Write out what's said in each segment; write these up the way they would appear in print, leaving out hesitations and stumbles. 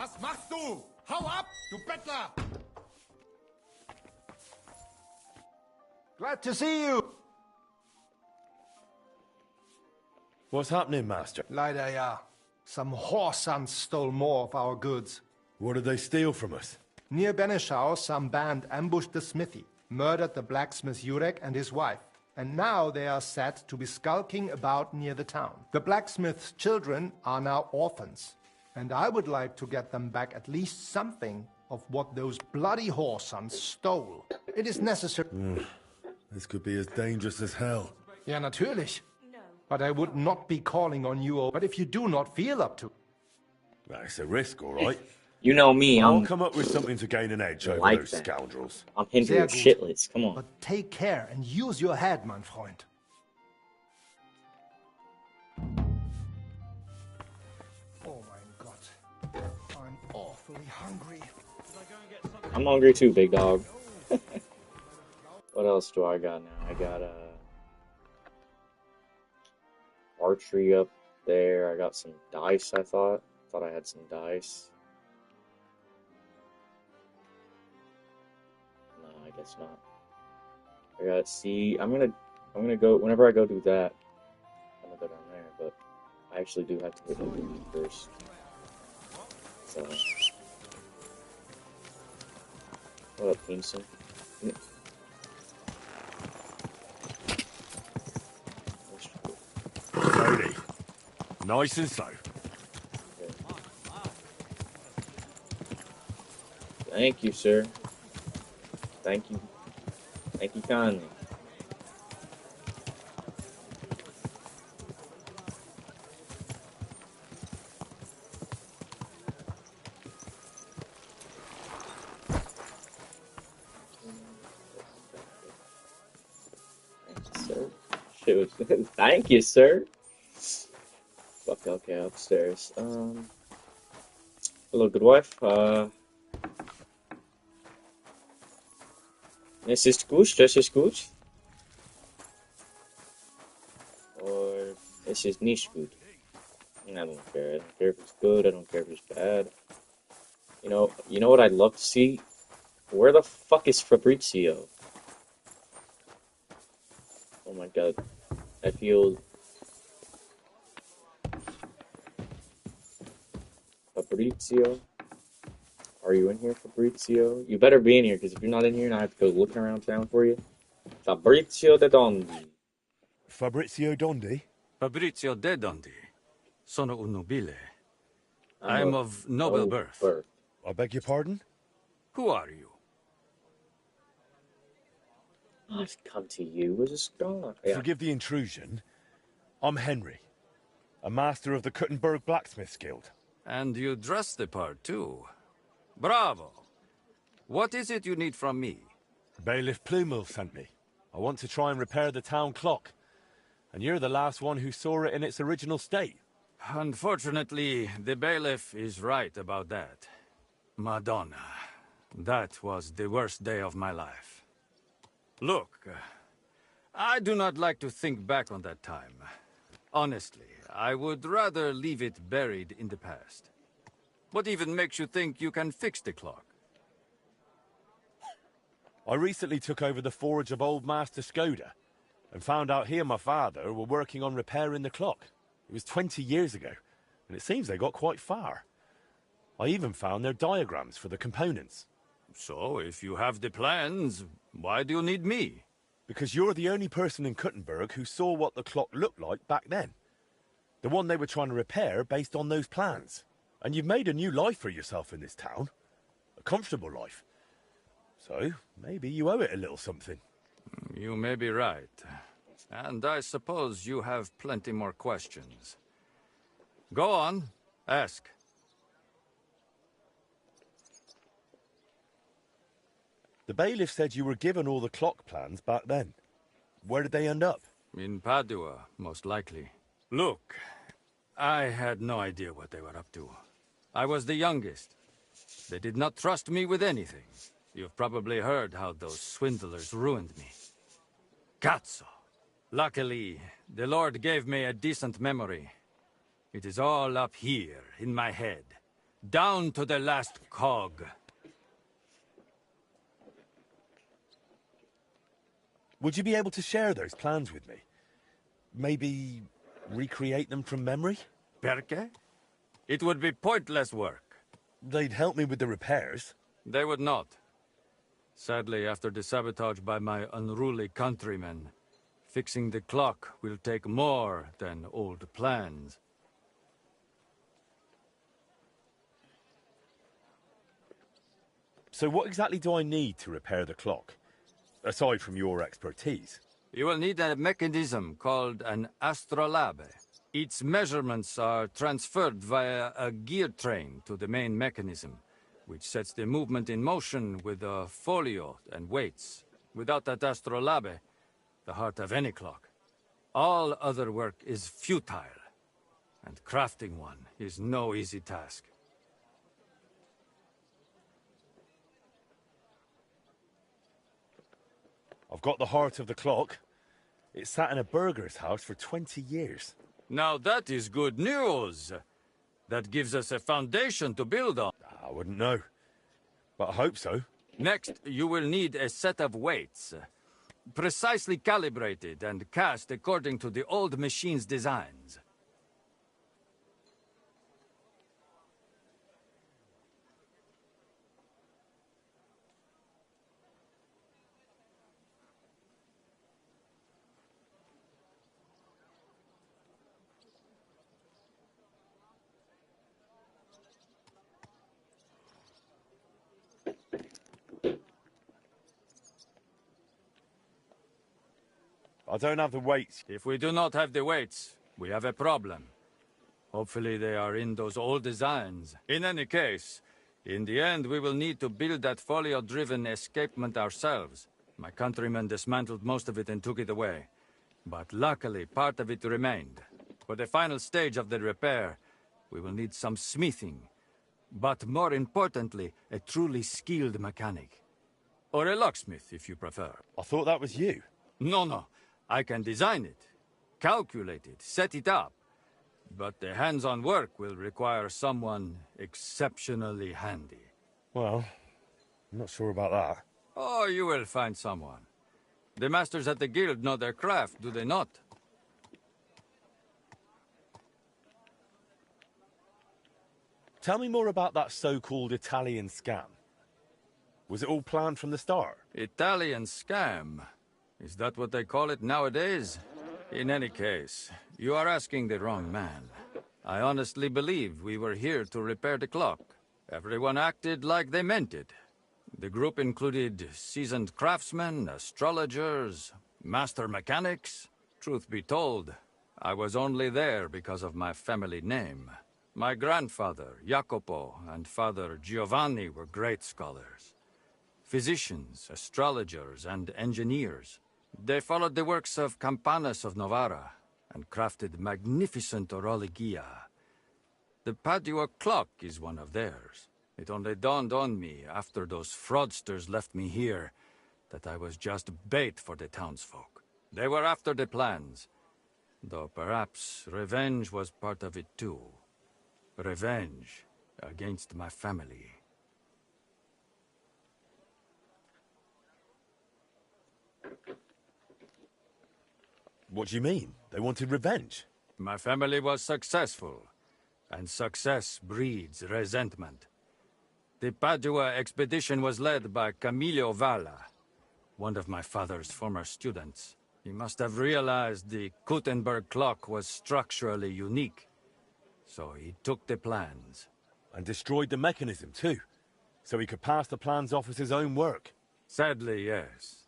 Was machst du? Hau ab, du Bettler! Glad to see you! What's happening, Master? Leider, ja. Some whoresons stole more of our goods. What did they steal from us? Near Benešov, some band ambushed the smithy, murdered the blacksmith Jurek and his wife, and now they are said to be skulking about near the town. The blacksmith's children are now orphans, and I would like to get them back at least something of what those bloody whoresons stole. It is necessary... This could be as dangerous as hell. Ja, natürlich. But I would not be calling on you. But if you do not feel up to... Well, it's a risk, all right. You know me, I'll come up with something to gain an edge over like those that. scoundrels. I'm hindering shitless, come on. But take care and use your head, mein Freund. Oh mein Gott. I'm awfully hungry. I'm hungry too, big dog. What else do I got now? I got archery up there. I got some dice, I thought. Thought I had some dice. No, I guess not. I got I'm gonna go whenever I go do that, I'm gonna go down there, but I actually do have to go do it first. So what up, Kingston? Slowly. Nice and slow. Thank you, sir. Thank you. Thank you kindly. Thank you, sir. Fuck, okay, upstairs. Hello, good wife. Es ist gut, das ist gut. Or es ist nicht gut. I don't care. I don't care if it's good. I don't care if it's bad. You know what I'd love to see? Where the fuck is Fabrizio? Oh my god. I feel... Fabrizio? Are you in here, Fabrizio? You better be in here, because if you're not in here, and I have to go looking around town for you. Fabrizio de Dondi. Fabrizio Dondi? Fabrizio de Dondi. Sono un nobile. I am of noble birth. I beg your pardon? Who are you? I've come to you as a scholar. Forgive the intrusion. I'm Henry, a master of the Kuttenberg Blacksmiths Guild. And you dress the part, too. Bravo! What is it you need from me? Bailiff Plumel sent me. I want to try and repair the town clock. And you're the last one who saw it in its original state. Unfortunately, the bailiff is right about that. Madonna, that was the worst day of my life. Look, I do not like to think back on that time. Honestly, I would rather leave it buried in the past. What even makes you think you can fix the clock? I recently took over the forge of old Master Skoda and found out he and my father were working on repairing the clock. It was 20 years ago, and it seems they got quite far. I even found their diagrams for the components. So, if you have the plans, why do you need me? Because you're the only person in Kuttenberg who saw what the clock looked like back then. The one they were trying to repair based on those plans. And you've made a new life for yourself in this town. A comfortable life. So, maybe you owe it a little something. You may be right. And I suppose you have plenty more questions. Go on, ask. The bailiff said you were given all the clock plans back then. Where did they end up? In Padua, most likely. Look, I had no idea what they were up to. I was the youngest. They did not trust me with anything. You've probably heard how those swindlers ruined me. Cazzo! Luckily, the Lord gave me a decent memory. It is all up here, in my head. down to the last cog. Would you be able to share those plans with me? Maybe recreate them from memory? Perché? It would be pointless work. They'd help me with the repairs. They would not. Sadly, after the sabotage by my unruly countrymen, fixing the clock will take more than old plans. So what exactly do I need to repair the clock? Aside from your expertise. You will need a mechanism called an astrolabe. Its measurements are transferred via a gear train to the main mechanism, which sets the movement in motion with a folio and weights. Without that astrolabe, the heart of any clock, all other work is futile, and crafting one is no easy task. I've got the heart of the clock. It sat in a burgher's house for 20 years. Now that is good news. That gives us a foundation to build on. I wouldn't know, but I hope so. Next, you will need a set of weights, precisely calibrated and cast according to the old machine's designs. I don't have the weights. If we do not have the weights, we have a problem. Hopefully they are in those old designs. In any case, in the end we will need to build that folio-driven escapement ourselves. My countrymen dismantled most of it and took it away. But luckily, part of it remained. For the final stage of the repair, we will need some smithing. But more importantly, a truly skilled mechanic. Or a locksmith, if you prefer. I thought that was you. No. I can design it, calculate it, set it up. But the hands-on work will require someone exceptionally handy. Well, I'm not sure about that. Oh, you will find someone. The masters at the guild know their craft, do they not? Tell me more about that so-called Italian scam. Was it all planned from the start? Italian scam? Is that what they call it nowadays? In any case, you are asking the wrong man. I honestly believe we were here to repair the clock. Everyone acted like they meant it. The group included seasoned craftsmen, astrologers, master mechanics. Truth be told, I was only there because of my family name. My grandfather, Jacopo, and father, Giovanni, were great scholars. Physicians, astrologers, and engineers. They followed the works of Campanus of Novara and crafted magnificent orologia. The Padua clock is one of theirs. It only dawned on me after those fraudsters left me here that I was just bait for the townsfolk. They were after the plans, though perhaps revenge was part of it too. Revenge against my family. What do you mean? They wanted revenge? My family was successful, and success breeds resentment. The Padua expedition was led by Camillo Valla, one of my father's former students. He must have realized the Gutenberg clock was structurally unique, so he took the plans. And destroyed the mechanism too, so he could pass the plans off as his own work. Sadly, yes.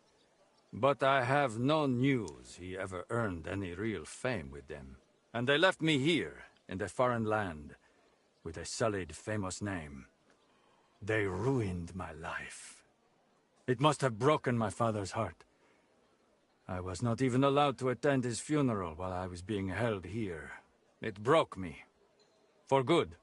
But I have no news he ever earned any real fame with them. And they left me here, in a foreign land, with a sullied, famous name. They ruined my life. It must have broken my father's heart. I was not even allowed to attend his funeral while I was being held here. It broke me. For good.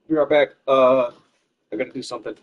Be right back. I gotta do something.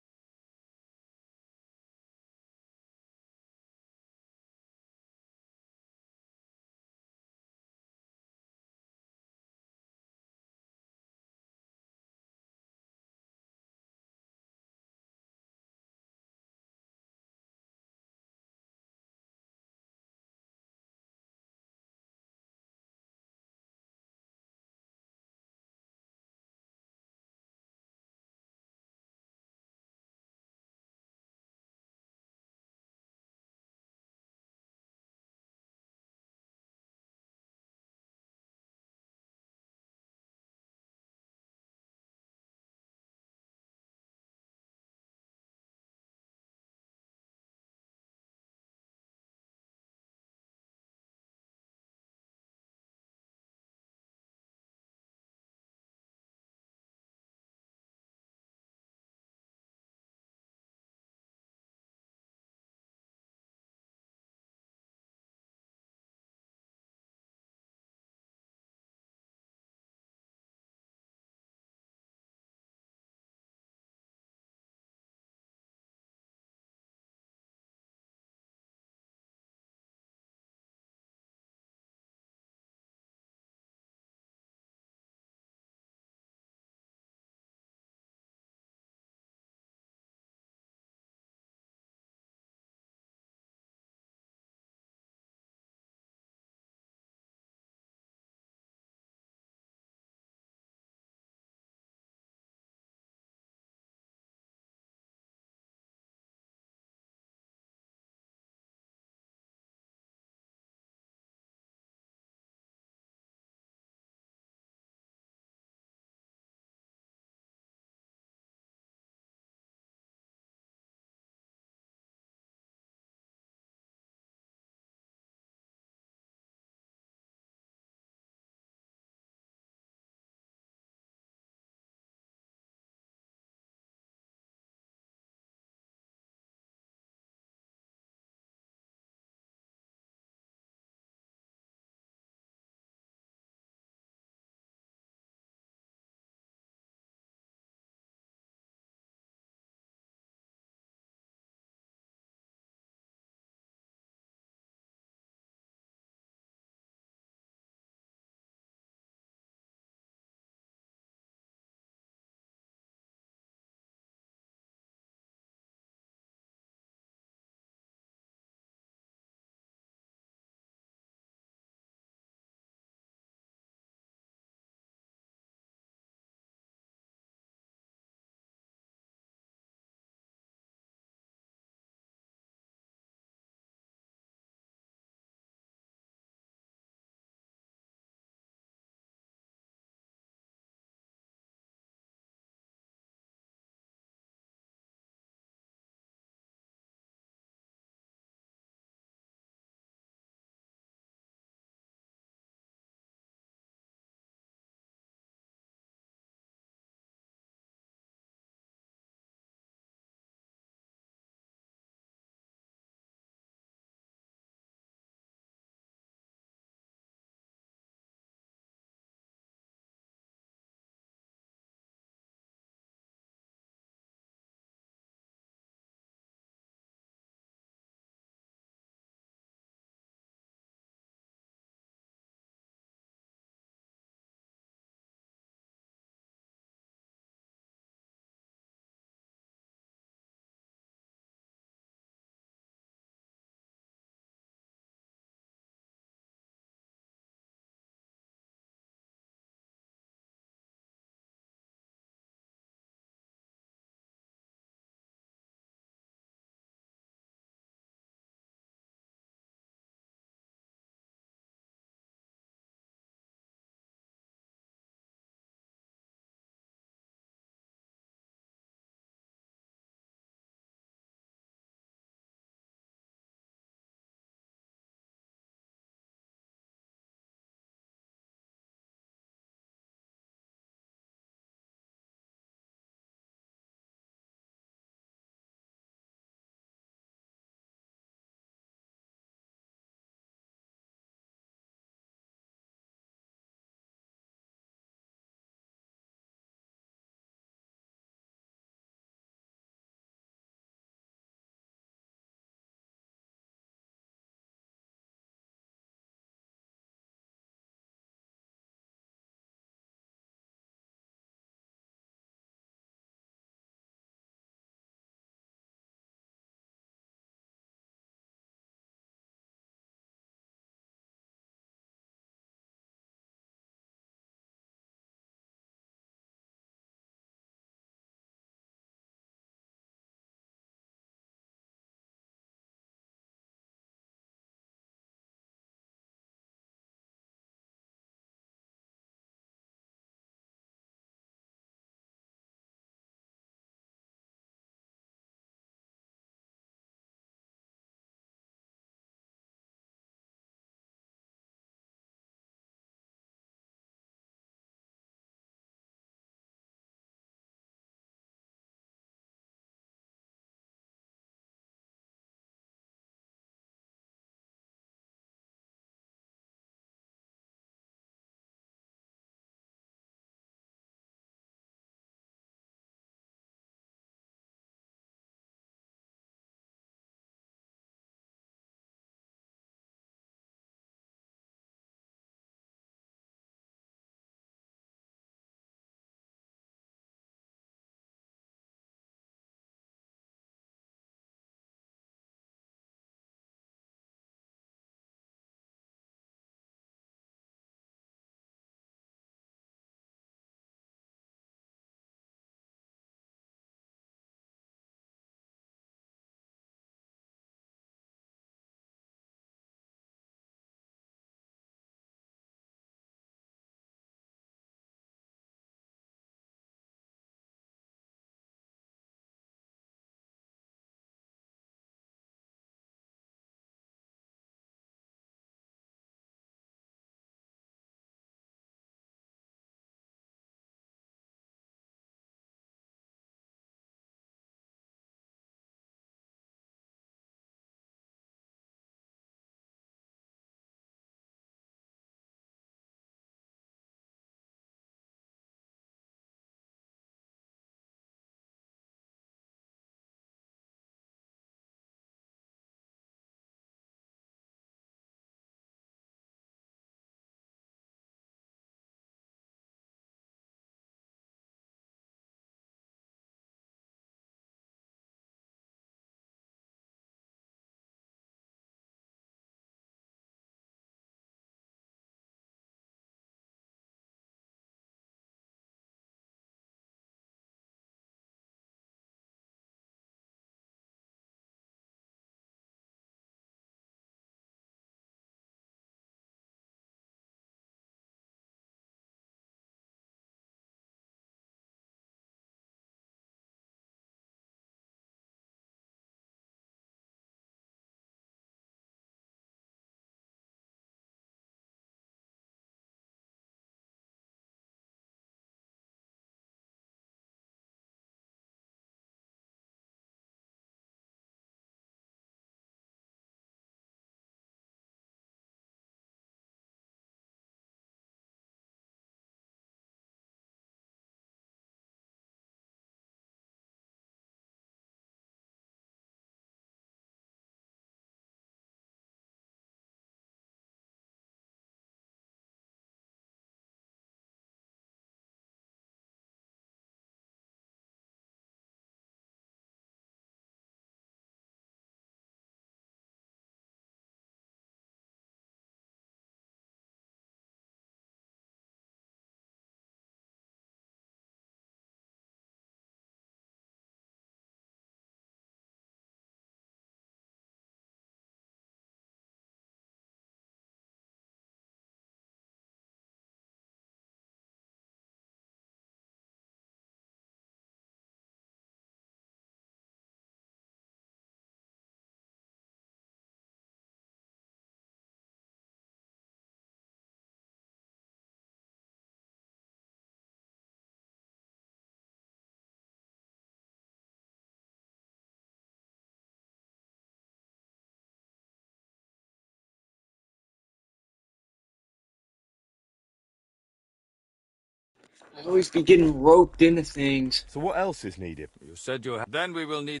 I always be getting roped into things. So what else is needed? You said you had. Then we will need.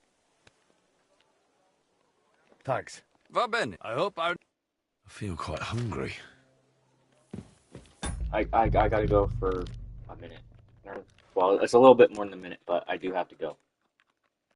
Thanks. Va bene. I hope our. I feel quite hungry. I gotta go for a minute. Well, it's a little bit more than a minute, but I do have to go.